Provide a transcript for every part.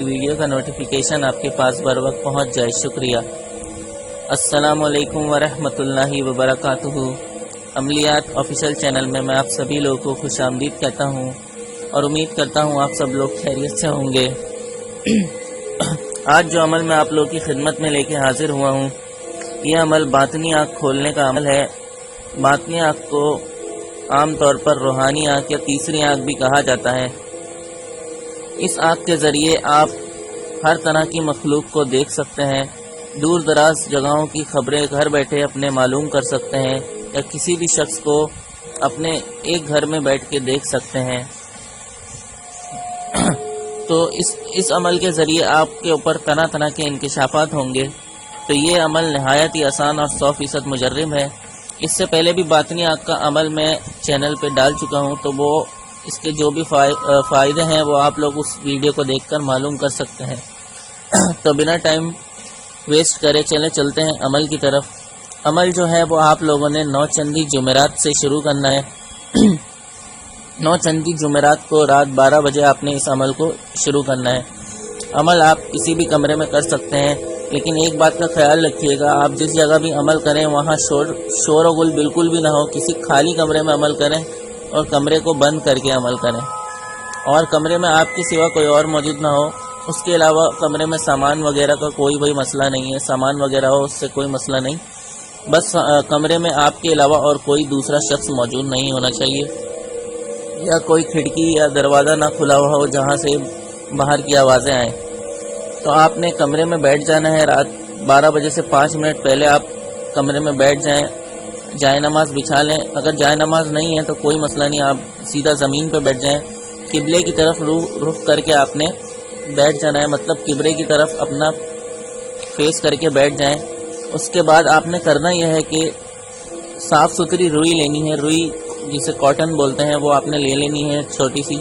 Video کا notification آپ کے پاس بر وقت پہنچ جائے۔ شکریہ۔ السلام علیکم ورحمۃ اللہ وبرکاتہ۔ عملیات آفیشیل چینل میں آپ سبھی لوگوں کو خوش آمدید کہتا ہوں اور امید کرتا ہوں آپ سب لوگ خیریت سے ہوں گے۔ آج جو عمل میں آپ لوگوں کی خدمت میں لے کے حاضر ہوا ہوں، یہ عمل باطنی آنکھ کھولنے کا عمل ہے۔ باطنی آنکھ کو عام طور پر روحانی آنکھ یا تیسری آنکھ بھی کہا جاتا ہے۔ اس آنکھ کے ذریعے آپ ہر طرح کی مخلوق کو دیکھ سکتے ہیں، دور دراز جگہوں کی خبریں گھر بیٹھے اپنے معلوم کر سکتے ہیں، یا کسی بھی شخص کو اپنے ایک گھر میں بیٹھ کے دیکھ سکتے ہیں۔ تو اس عمل کے ذریعے آپ کے اوپر طرح طرح کے انکشافات ہوں گے۔ تو یہ عمل نہایت ہی آسان اور 100% مجرب ہے۔ اس سے پہلے بھی باطنی آنکھ کا عمل میں چینل پہ ڈال چکا ہوں، تو وہ اس کے جو بھی فائدے ہیں وہ آپ لوگ اس ویڈیو کو دیکھ کر معلوم کر سکتے ہیں۔ تو بنا ٹائم ویسٹ کرے چلتے ہیں عمل کی طرف۔ عمل جو ہے وہ آپ لوگوں نے 9 چندی جمعرات سے شروع کرنا ہے۔ 9 چندی جمعرات کو رات 12 بجے آپ نے اس عمل کو شروع کرنا ہے۔ عمل آپ کسی بھی کمرے میں کر سکتے ہیں، لیکن ایک بات کا خیال رکھیے گا، آپ جس جگہ بھی عمل کریں وہاں شور و گل بالکل بھی نہ ہو۔ کسی خالی کمرے میں عمل کریں اور کمرے کو بند کر کے عمل کریں، اور کمرے میں آپ کے سوا کوئی اور موجود نہ ہو۔ اس کے علاوہ کمرے میں سامان وغیرہ کا کوئی مسئلہ نہیں ہے، سامان وغیرہ ہو اس سے کوئی مسئلہ نہیں، بس کمرے میں آپ کے علاوہ اور کوئی دوسرا شخص موجود نہیں ہونا چاہیے، یا کوئی کھڑکی یا دروازہ نہ کھلا ہوا ہو جہاں سے باہر کی آوازیں آئیں۔ تو آپ نے کمرے میں بیٹھ جانا ہے۔ رات 12 بجے سے 5 منٹ پہلے آپ کمرے میں بیٹھ جائیں، جائے نماز بچھا لیں۔ اگر جائے نماز نہیں ہے تو کوئی مسئلہ نہیں، آپ سیدھا زمین پہ بیٹھ جائیں۔ قبلے کی طرف رخ کر کے آپ نے بیٹھ جانا ہے، مطلب قبلے کی طرف اپنا فیس کر کے بیٹھ جائیں۔ اس کے بعد آپ نے کرنا یہ ہے کہ صاف ستھری روئی لینی ہے، روئی جسے کاٹن بولتے ہیں، وہ آپ نے لے لینی ہے چھوٹی سی،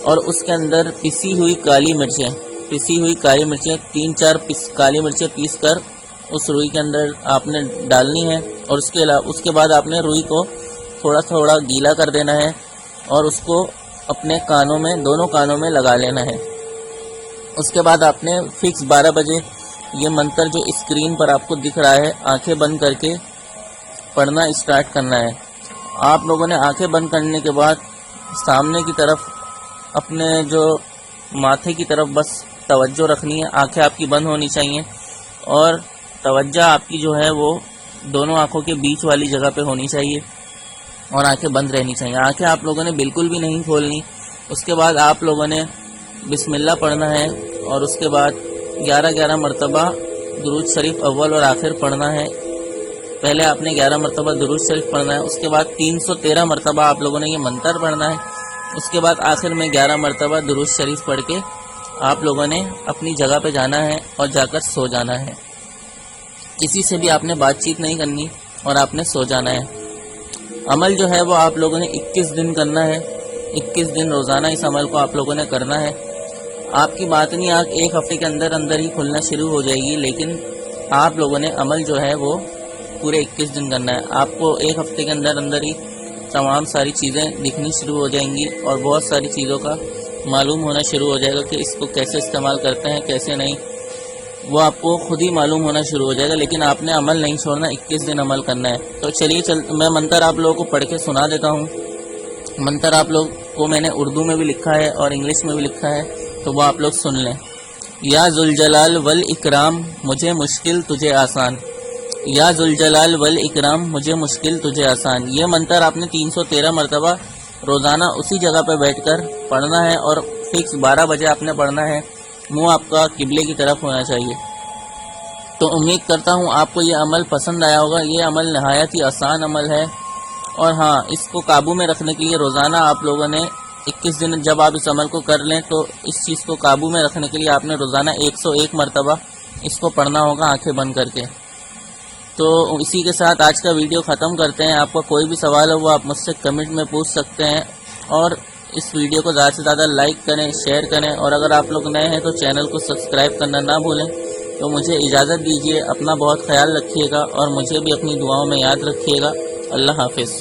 اور اس کے اندر پسی ہوئی کالی مرچیں 3-4 کالی مرچیں پیس کر اس روئی کے اندر آپ نے ڈالنی ہے، اور اس کے بعد آپ نے روئی کو تھوڑا تھوڑا گیلا کر دینا ہے، اور اس کو اپنے کانوں میں، دونوں کانوں میں لگا لینا ہے۔ اس کے بعد آپ نے فکس 12 بجے یہ منتر جو اسکرین پر آپ کو دکھ رہا ہے، آنکھیں بند کر کے پڑھنا اسٹارٹ کرنا ہے۔ آپ لوگوں نے آنکھیں بند کرنے کے بعد سامنے کی طرف اپنے جو ماتھے کی طرف بس توجہ رکھنی ہے۔ آنکھیں آپ کی بند ہونی چاہیے، اور توجہ آپ کی جو ہے وہ دونوں آنکھوں کے بیچ والی جگہ پہ ہونی چاہیے، اور آنکھیں بند رہنی چاہیے۔ آنکھیں آپ لوگوں نے بالکل بھی نہیں کھولنی۔ اس کے بعد آپ لوگوں نے بسم اللہ پڑھنا ہے، اور اس کے بعد 11 مرتبہ درود شریف اول اور آخر پڑھنا ہے۔ پہلے آپ نے 11 مرتبہ درود شریف پڑھنا ہے، اس کے بعد 313 مرتبہ آپ لوگوں نے یہ منتر پڑھنا ہے۔ اس کے بعد آخر میں 11 مرتبہ درود شریف پڑھ کے آپ لوگوں نے اپنی جگہ پہ جانا ہے اور جا کر سو جانا ہے۔ کسی سے بھی آپ نے بات چیت نہیں کرنی، اور آپ نے سو جانا ہے۔ عمل جو ہے وہ آپ لوگوں نے 21 دن کرنا ہے۔ 21 دن روزانہ اس عمل کو آپ لوگوں نے کرنا ہے۔ آپ کی باطنی آنکھ ایک ہفتے کے اندر ہی کھلنا شروع ہو جائے گی، لیکن آپ لوگوں نے عمل جو ہے وہ پورے 21 دن کرنا ہے۔ آپ کو ایک ہفتے کے اندر ہی تمام ساری چیزیں دکھنی شروع ہو جائیں گی، اور بہت ساری چیزوں کا معلوم ہونا شروع ہو جائے گا کہ اس کو کیسے استعمال کرتے ہیں، کیسے نہیں، وہ آپ کو خود ہی معلوم ہونا شروع ہو جائے گا۔ لیکن آپ نے عمل نہیں چھوڑنا، 21 دن عمل کرنا ہے۔ تو چلیے میں منتر آپ لوگوں کو پڑھ کے سنا دیتا ہوں۔ منتر آپ لوگ کو میں نے اردو میں بھی لکھا ہے اور انگلش میں بھی لکھا ہے، تو وہ آپ لوگ سن لیں۔ یا ذوالجلال والاکرام مجھے مشکل تجھے آسان، یا ذوالجلال والاکرام مجھے مشکل تجھے آسان۔ یہ منتر آپ نے 313 مرتبہ روزانہ اسی جگہ پہ بیٹھ کر پڑھنا ہے، اور فکس 12 بجے آپ نے پڑھنا ہے۔ منہ آپ کا قبلے کی طرف ہونا چاہیے۔ تو امید کرتا ہوں آپ کو یہ عمل پسند آیا ہوگا۔ یہ عمل نہایت ہی آسان عمل ہے، اور ہاں، اس کو قابو میں رکھنے کے لیے روزانہ آپ لوگوں نے 21 دن جب آپ اس عمل کو کر لیں، تو اس چیز کو قابو میں رکھنے کے لیے آپ نے روزانہ 101 مرتبہ اس کو پڑھنا ہوگا آنکھیں بند کر کے۔ تو اسی کے ساتھ آج کا ویڈیو ختم کرتے ہیں۔ آپ کا کوئی بھی سوال ہو وہ آپ مجھ سے کمنٹ میں پوچھ سکتے ہیں، اور اس ویڈیو کو زیادہ سے زیادہ لائک کریں، شیئر کریں، اور اگر آپ لوگ نئے ہیں تو چینل کو سبسکرائب کرنا نہ بھولیں۔ تو مجھے اجازت دیجیے، اپنا بہت خیال رکھیے گا، اور مجھے بھی اپنی دعاؤں میں یاد رکھیے گا۔ اللہ حافظ۔